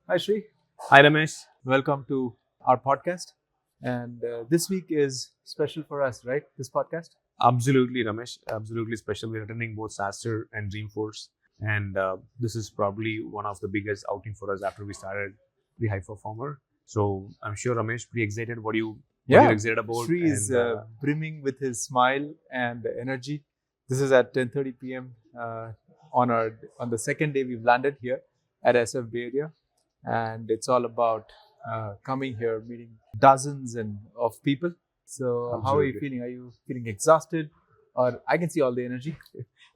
Hi, Sri. Hi Ramesh. Welcome to our podcast. And this week is special for us, right? This podcast. Absolutely, Ramesh. Absolutely special. We're attending both SaaStr and Dreamforce, and this is probably one of the biggest outing for us after we started the Highperformr. So I'm sure Ramesh pretty excited. What you're excited about? Sri is brimming with his smile and energy. This is at 10:30 p.m. On the second day we've landed here at SF Bay Area, and it's all about coming here, meeting dozens of people. So, how are you Absolutely. feeling? Are you feeling exhausted, or I can see all the energy?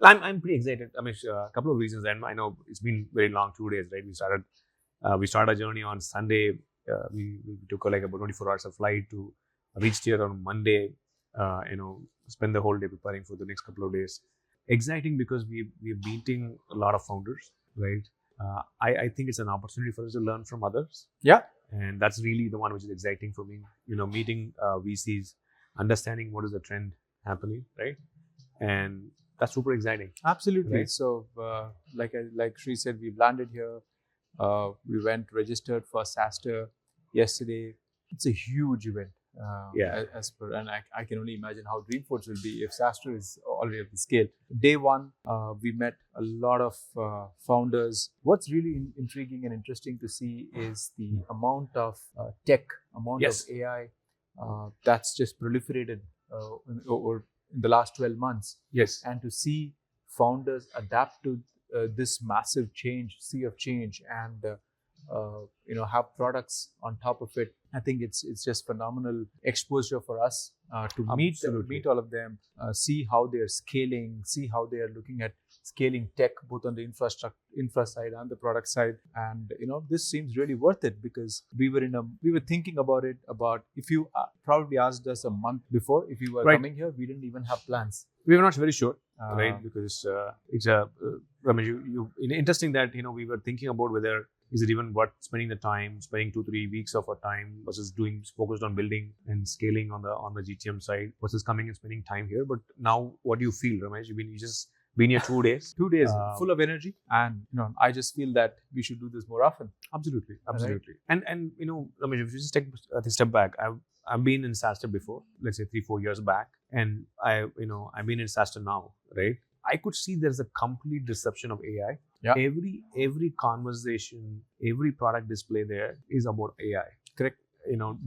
I'm pretty excited. Ramesh, a couple of reasons, and I know it's been very long 2 days, right? We started our journey on Sunday. We took like about 24 hours of flight to reach here on Monday. Spend the whole day preparing for the next couple of days. Exciting because we're meeting a lot of founders, right? I think it's an opportunity for us to learn from others. Yeah. And that's really the one which is exciting for me. Meeting VCs, understanding what is the trend happening, right? And that's super exciting. Absolutely. Right. So, like Sri said, we've landed here. We went registered for SaaStr yesterday. It's a huge event. Yeah. As per, and I can only imagine how Dreamforce will be if SaaStr is already at the scale. Day one, we met a lot of founders. What's really intriguing and interesting to see is the amount of Yes. of AI that's just proliferated over in the last 12 months. Yes. And to see founders adapt to this massive sea of change, and have products on top of it. I think it's just phenomenal exposure for us to meet all of them, see how they are scaling, see how they are looking at scaling tech both on the infra side and the product side. And this seems really worth it, because we were thinking about if you probably asked us a month before if you were Right. coming here, we didn't even have plans. We were not very sure, right? Because it's Ramesh, interesting that we were thinking about whether is it even worth spending 2-3 weeks of our time versus doing focused on building and scaling on the GTM side versus coming and spending time here. But now, what do you feel, Ramesh? You just been here 2 days. 2 days full of energy, and I just feel that we should do this more often. Absolutely. Right. And Ramesh, if you just take a step back, I've been in SaaStr before, let's say 3-4 years back, and I've been in SaaStr now, right? I could see there's a complete disruption of AI. Yeah. Every conversation, every product display there is about AI. Correct.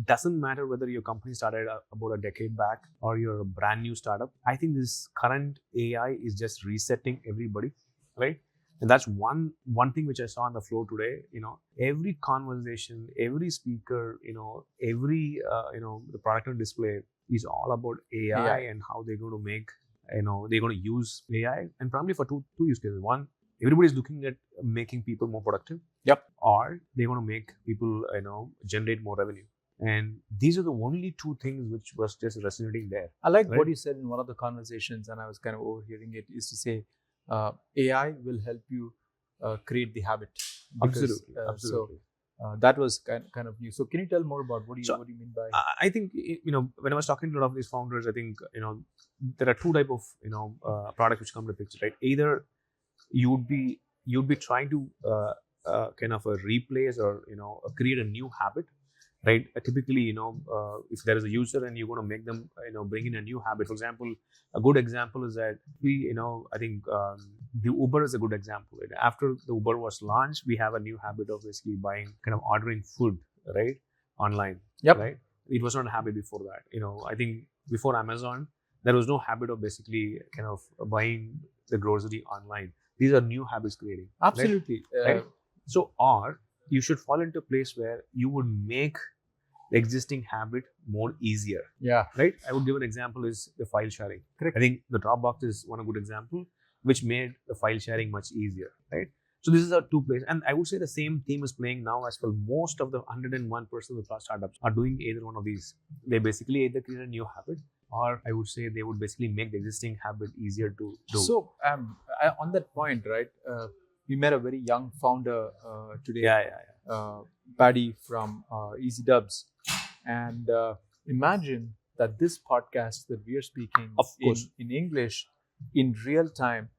Doesn't matter whether your company started about a decade back or you're a brand new startup. I think this current AI is just resetting everybody, right? And that's one thing which I saw on the floor today. Every conversation, every speaker, every the product on display is all about AI and how they're going to make, they're going to use AI, and probably for two use cases. One, everybody's looking at making people more productive. Yep. Or they want to make people, generate more revenue. And these are the only two things which was just resonating there. I like Right. what you said in one of the conversations, and I was kind of overhearing it, is to say AI will help you create the habit. Absolutely. So that was kind of new. So can you tell more about what do you mean by? I think, when I was talking to a lot of these founders, I think, there are two type of, products which come to the picture, right? Either you'd be trying to kind of replace or, create a new habit, right? Typically, if there is a user and you're going to make them, bring in a new habit. For example, a good example is that I think the Uber is a good example. Right? After the Uber was launched, we have a new habit of basically buying, kind of ordering food, right, online. Yep. Right. It was not a habit before that. I think before Amazon, there was no habit of basically kind of buying the grocery online. These are new habits creating. Absolutely. Right? So, or you should fall into a place where you would make the existing habit more easier. Yeah. Right? I would give an example is the file sharing. Correct. I think the Dropbox is one good example, which made the file sharing much easier. Right? So this is our two places. And I would say the same theme is playing now as well. Most of the 101% of the startups are doing either one of these. They basically either create a new habit, or I would say they would basically make the existing habit easier to do. So on that point, right, we met a very young founder today. Yeah. Paddy from Easy Dubs. And imagine that this podcast that we are speaking Of course. in English in real time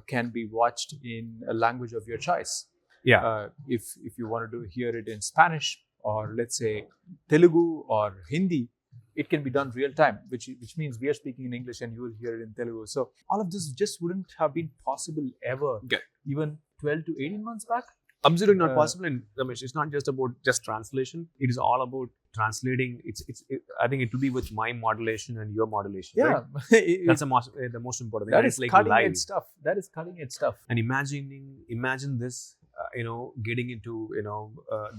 can be watched in a language of your choice. Yeah. If you want to hear it in Spanish or let's say Telugu or Hindi, it can be done real time, which means we are speaking in English and you will hear it in Telugu. So all of this just wouldn't have been possible ever, even 12 to 18 months back. Absolutely not possible. And Ramesh, it's not just about just translation. It is all about translating. I think it will be with my modulation and your modulation. Yeah, right? That's the most important thing. That is like cutting edge stuff. That is cutting edge stuff. And imagine this. Getting into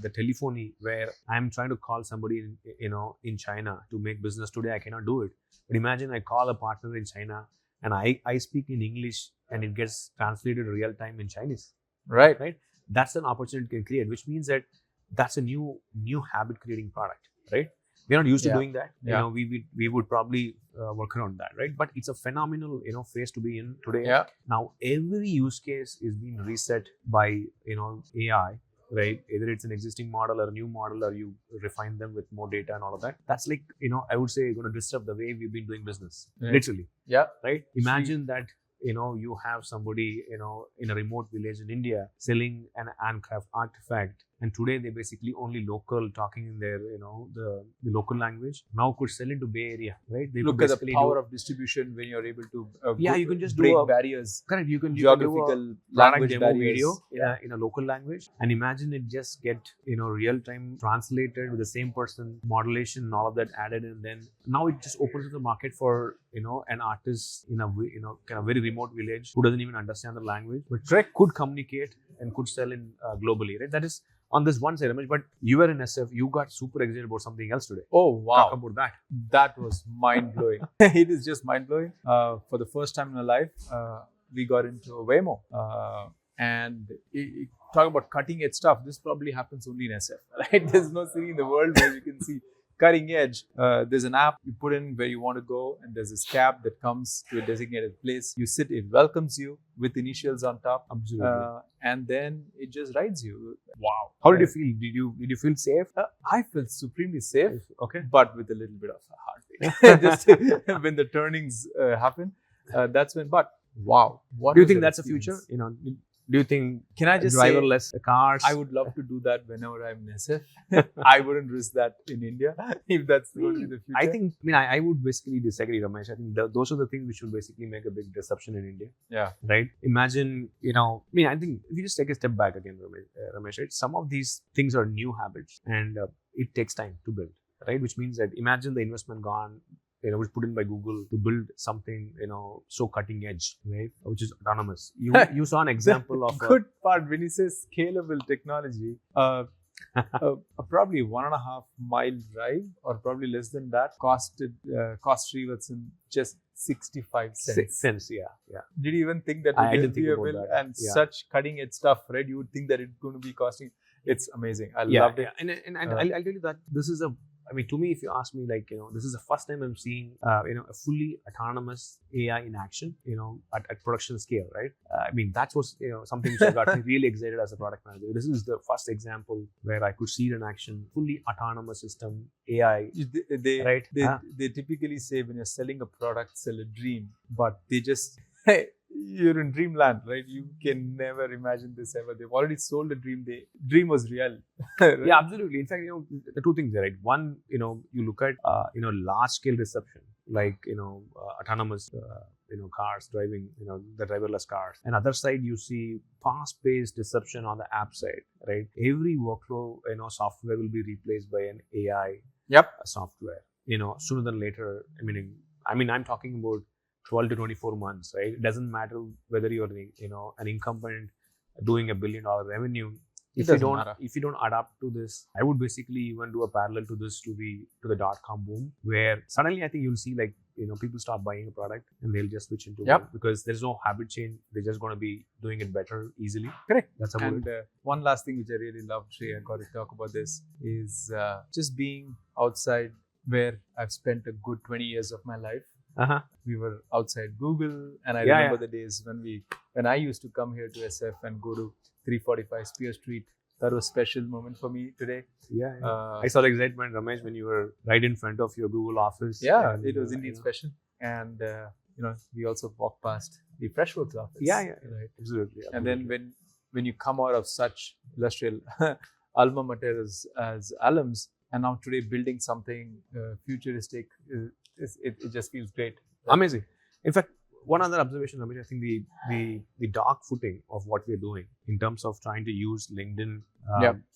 the telephony where I'm trying to call somebody in China to make business today. I cannot do it. But imagine I call a partner in China and I speak in English and it gets translated real time in Chinese. Right. That's an opportunity it can create, which means that that's a new habit creating product. Right. We're not used to doing that. Yeah. We would probably work around that, right? But it's a phenomenal phase to be in today. Yeah. Now every use case is being reset by AI, right? Either it's an existing model or a new model, or you refine them with more data and all of that. That's like I would say going to disrupt the way we've been doing business, literally. Yeah. Right. Imagine that you have somebody in a remote village in India selling an handcraft artifact, and today they basically only local, talking in their the local language. Now could sell into Bay Area, right? They look at the power of distribution when you're able to you can just break do barriers. Correct. You can geographical do a language demo barriers video in a local language, and imagine it just get real time translated with the same person, modulation and all of that added, and then now it just opens up the market for an artist in a kind of very remote village who doesn't even understand the language, but could communicate and could sell in globally, right? That is on this one side, Ramesh. But you were in SF, you got super excited about something else today. Oh wow! Talk about that. That was mind blowing. It is just mind blowing. For the first time in our life, we got into a Waymo, and talk about cutting edge stuff. This probably happens only in SF, right? There's no city in the world where you can see cutting edge. There's an app you put in where you want to go, and there's this cab that comes to a designated place. You sit, it welcomes you with initials on top. Absolutely. And then it just rides you. Wow. How did you feel? Did you feel safe? I felt supremely safe. Okay. But with a little bit of a heartbeat. Just when the turnings happen, that's when. But wow. What do you think that's the future? Do you think can I just driverless cars? I would love to do that whenever I'm in SF. I wouldn't risk that in India if that's going to be the future. I would basically disagree, Ramesh. I think those are the things which will basically make a big disruption in India. Yeah. Right. Imagine, I think if you just take a step back again, Ramesh, right? Some of these things are new habits, and it takes time to build, right? Which means that imagine the investment gone, was put in by Google to build something, so cutting edge, right? Which is autonomous. You saw an example of good part when you say scalable technology. Probably 1.5 mile drive, or probably less than that, cost Srivatsan just 65 cents. Yeah. Did you even think that I didn't think about that. And such cutting edge stuff, right? You would think that it's going to be costing. It's amazing. I loved it. And I'll tell you that this is to me, if you ask me, this is the first time I'm seeing, a fully autonomous AI in action, at production scale, right? That was, something which got me really excited as a product manager. This is the first example where I could see it in action, fully autonomous system, AI. They typically say when you're selling a product, sell a dream, but they just, you're in dreamland, right? You can never imagine this ever. They've already sold a dream. The dream was real. Right? Yeah, absolutely. In fact, the two things there, right? One, you look at, large scale disruption, like, autonomous, cars driving, the driverless cars. And other side, you see fast-paced disruption on the app side, right? Every workflow, software will be replaced by an AI software, sooner than later. I'm talking about 12 to 24 months, right? It doesn't matter whether you're an incumbent doing $1 billion revenue. If you don't adapt to this, I would basically even do a parallel to this to the .com boom, where suddenly I think you'll see people start buying a product and they'll just switch into it because there's no habit change. They're just going to be doing it better easily. Correct. That's about it. And one last thing which I really loved, Sri, I got to talk about this, is just being outside where I've spent a good 20 years of my life. We were outside Google, and I remember the days when I used to come here to SF and go to 345 Spear Street. That was a special moment for me today. I saw the excitement, Ramesh, when you were right in front of your Google office. And, it was indeed special. And we also walked past the Freshworks office. Right. Absolutely. And then when when you come out of such illustrious alma mater as alums, and now today building something futuristic, it just feels great. Amazing. In fact, one other observation, Ramesh, I think the dark footing of what we're doing in terms of trying to use LinkedIn,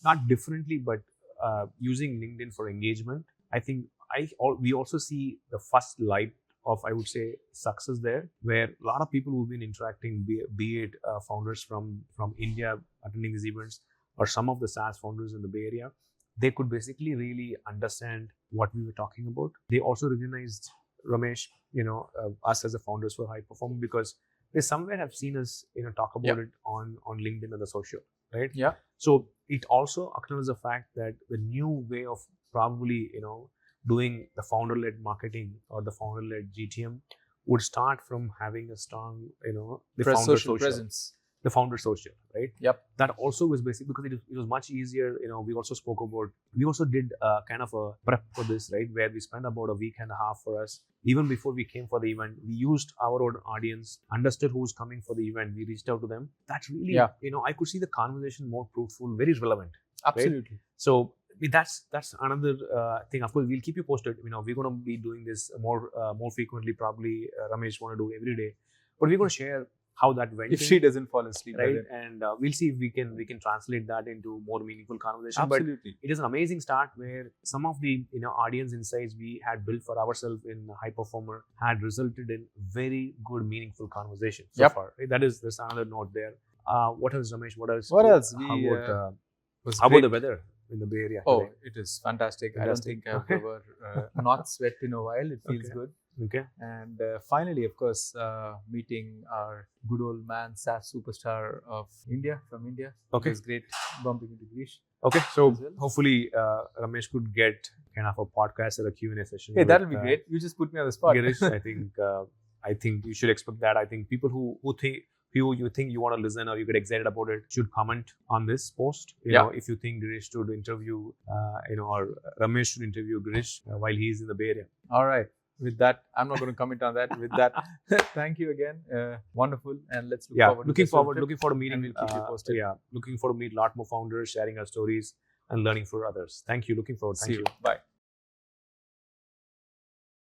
not differently, but using LinkedIn for engagement. I think we also see the first light of, I would say, success there, where a lot of people who've been interacting, be it founders from India attending these events, or some of the SaaS founders in the Bay Area, they could basically really understand what we were talking about. They also recognized, Ramesh, us as the founders for Highperformr, because they somewhere have seen us, talk about it on LinkedIn and the social, right? Yeah. So it also acknowledges the fact that the new way of probably, doing the founder-led marketing or the founder-led GTM would start from having a strong, the founder social presence. The founder social, right? Yep. That also was basic because it was much easier. We also did kind of a prep for this, right? Where we spent about a week and a half for us. Even before we came for the event, we used our own audience, understood who's coming for the event. We reached out to them. That's really, I could see the conversation more fruitful, very relevant. Absolutely. Right? So that's another thing. Of course, we'll keep you posted. We're going to be doing this more frequently. Probably Ramesh want to do every day, but we're going to share how that went. If she doesn't fall asleep, right? And we'll see if we can translate that into more meaningful conversation. Absolutely. But it is an amazing start where some of the audience insights we had built for ourselves in Highperformr had resulted in very good, meaningful conversation so far. Right? There's another note there. What else, Ramesh? What else? How about the weather in the Bay Area today? It is fantastic. I don't think I've ever not sweat in a while. It feels good. Okay. And finally, of course, meeting our good old man, SaaS superstar of India, from India. Okay. It was great bumping into Girish. Okay. So hopefully Ramesh could get kind of a podcast or a Q&A session. Hey, that'll be great. You just put me on the spot. Girish, I think you should expect that. I think people who you think you want to listen or you get excited about it should comment on this post. You know, if you think Girish should interview, or Ramesh should interview Girish while he's in the Bay Area. All right. With that, I'm not going to comment on that. With that, thank you again. Wonderful. And let's look forward. Looking forward to meeting. We'll keep you posted. Looking forward to meet a lot more founders, sharing our stories and learning for others. Thank you. Looking forward. Thank you. Bye.